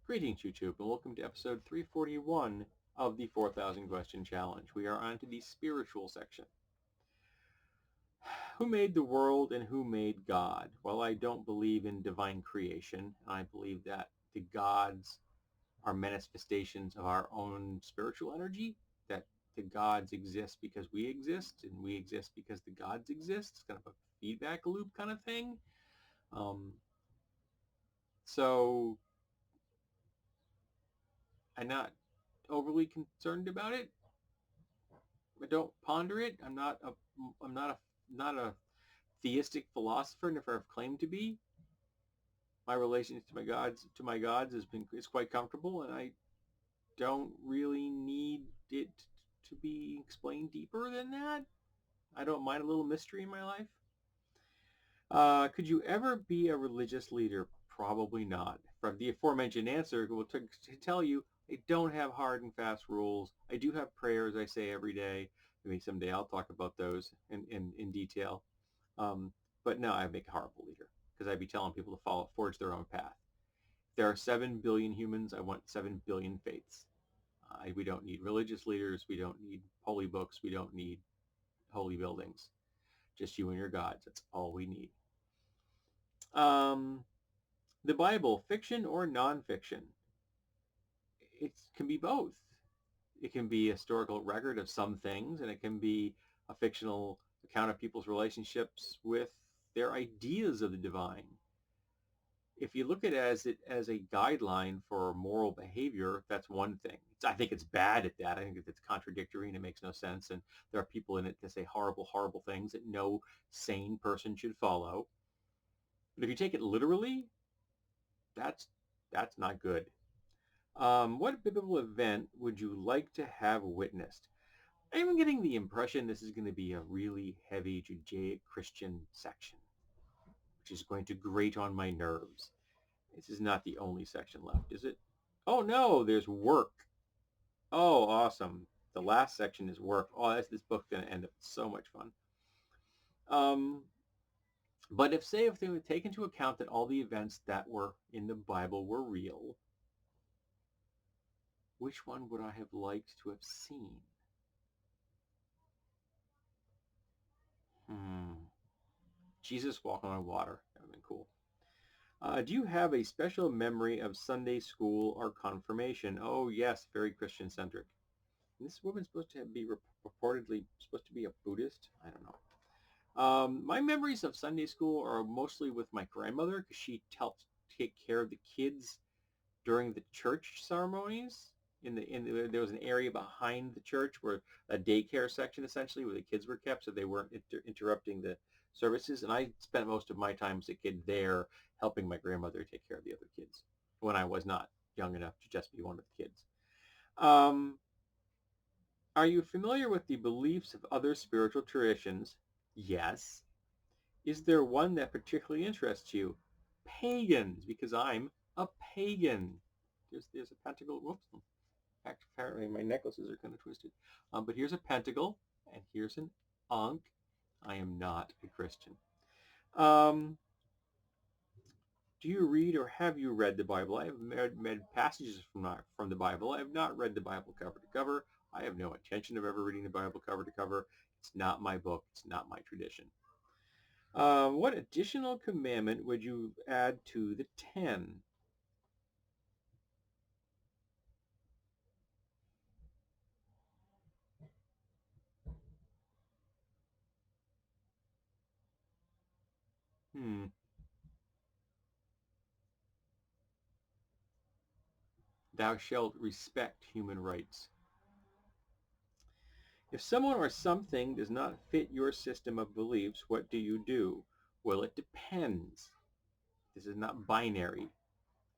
Greetings, YouTube, and welcome to episode 341 of the 4,000 Question Challenge. We are on to the spiritual section. Who made the world and who made God? Well, I don't believe in divine creation. I believe that the gods are manifestations of our own spiritual energy, that the gods exist because we exist, and we exist because the gods exist. It's kind of a feedback loop kind of thing. Um, so I'm not overly concerned about it. I don't ponder it. I'm not a theistic philosopher, never have claimed to be. My relationship to my gods is quite comfortable, and I don't really need it to be explained deeper than that. I don't mind a little mystery in my life. Could you ever be a religious leader? Probably not. From the aforementioned answer, will tell you I don't have hard and fast rules. I do have prayers I say every day. Maybe someday I'll talk about those in detail. Um, but no, I'd make a horrible leader because I'd be telling people to forge their own path. There are 7 billion humans. I want 7 billion faiths. We don't need religious leaders. We don't need holy books. We don't need holy buildings. Just you and your gods. That's all we need. Um, the Bible, fiction or nonfiction? It can be both. It can be a historical record of some things, and it can be a fictional account of people's relationships with their ideas of the divine. If you look at it as a guideline for moral behavior, that's one thing. I think it's bad at that. I think it's contradictory and it makes no sense. And there are people in it that say horrible, horrible things that no sane person should follow. But if you take it literally, that's that's not good. What biblical event would you like to have witnessed? I'm getting the impression this is going to be a really heavy Judaic Christian section, which is going to grate on my nerves. This is not the only section left, is it? Oh no, there's work. Oh, awesome. The last section is work. Oh, this book's going to end up so much fun. But if they would take into account that all the events that were in the Bible were real, which one would I have liked to have seen? Jesus walking on water. That would have been cool. Do you have a special memory of Sunday school or confirmation? Oh, yes, very Christian-centric. This woman's supposed to be reportedly supposed to be a Buddhist. I don't know. My memories of Sunday school are mostly with my grandmother because she helped take care of the kids during the church ceremonies. There was an area behind the church where a daycare section essentially where the kids were kept, so they weren't interrupting the services. And I spent most of my time as a kid there helping my grandmother take care of the other kids when I was not young enough to just be one of the kids. Um, are you familiar with the beliefs of other spiritual traditions? Yes. Is there one that particularly interests you? Pagans, because I'm a pagan. There's a pentacle. Whoops. Apparently my necklaces are kind of twisted. But here's a pentacle, and here's an ankh. I am not a Christian. Um, do you read or have you read the Bible? I have read passages from the Bible. I have not read the Bible cover to cover. I have no intention of ever reading the Bible cover to cover. It's not my book. It's not my tradition. What additional commandment would you add to the 10? Hmm. Thou shalt respect human rights. If someone or something does not fit your system of beliefs, what do you do? Well, it depends. This is not binary.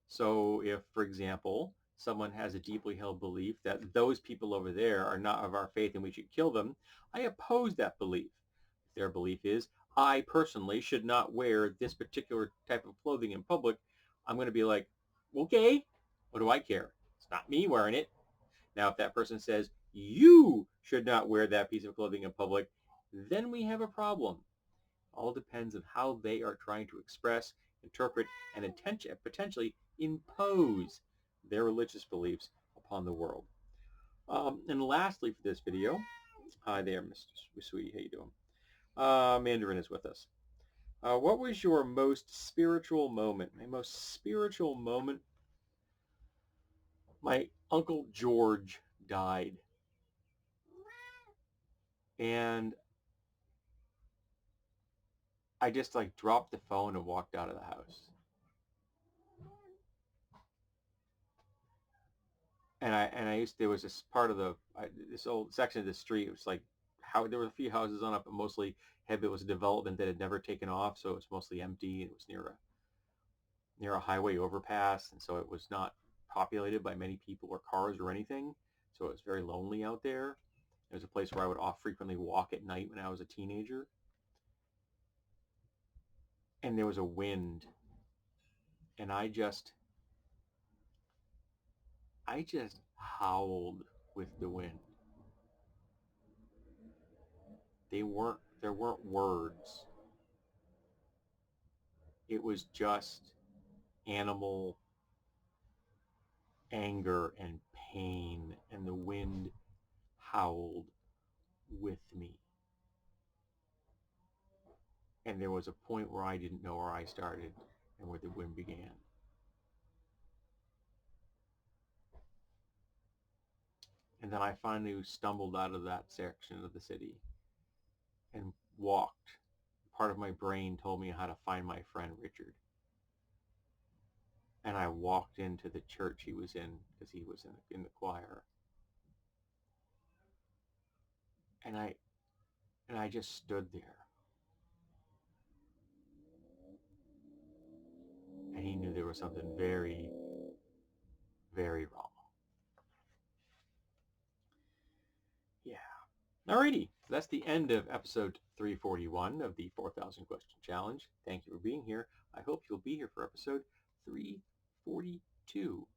So if, for example, someone has a deeply held belief that those people over there are not of our faith and we should kill them, I oppose that belief. If their belief is, I personally should not wear this particular type of clothing in public, I'm going to be like, okay, what do I care? It's not me wearing it. Now, if that person says, you should not wear that piece of clothing in public, then we have a problem. All depends on how they are trying to express, interpret, and potentially impose their religious beliefs upon the world. And lastly for this video, hi there, Mr. Sweetie, how you doing? Mandarin is with us. What was your most spiritual moment? My most spiritual moment? My Uncle George died. And I just like dropped the phone and walked out of the house. And I used, there was this part of this old section of the street. It was like, how there were a few houses on it, but mostly it was a development that had never taken off, so it was mostly empty. It was near a highway overpass, and so it was not populated by many people or cars or anything. So it was very lonely out there. It was a place where I would frequently walk at night when I was a teenager. And there was a wind, and I just howled with the wind. There weren't words. It was just animal anger and pain, and the wind howled with me. And there was a point where I didn't know where I started and where the wind began. And then I finally stumbled out of that section of the city and walked. Part of my brain told me how to find my friend Richard. And I walked into the church he was in, because he was in the choir. And I just stood there. And he knew there was something very, very wrong. Yeah. Alrighty, so that's the end of episode 341 of the 4,000 Question Challenge. Thank you for being here. I hope you'll be here for episode 342.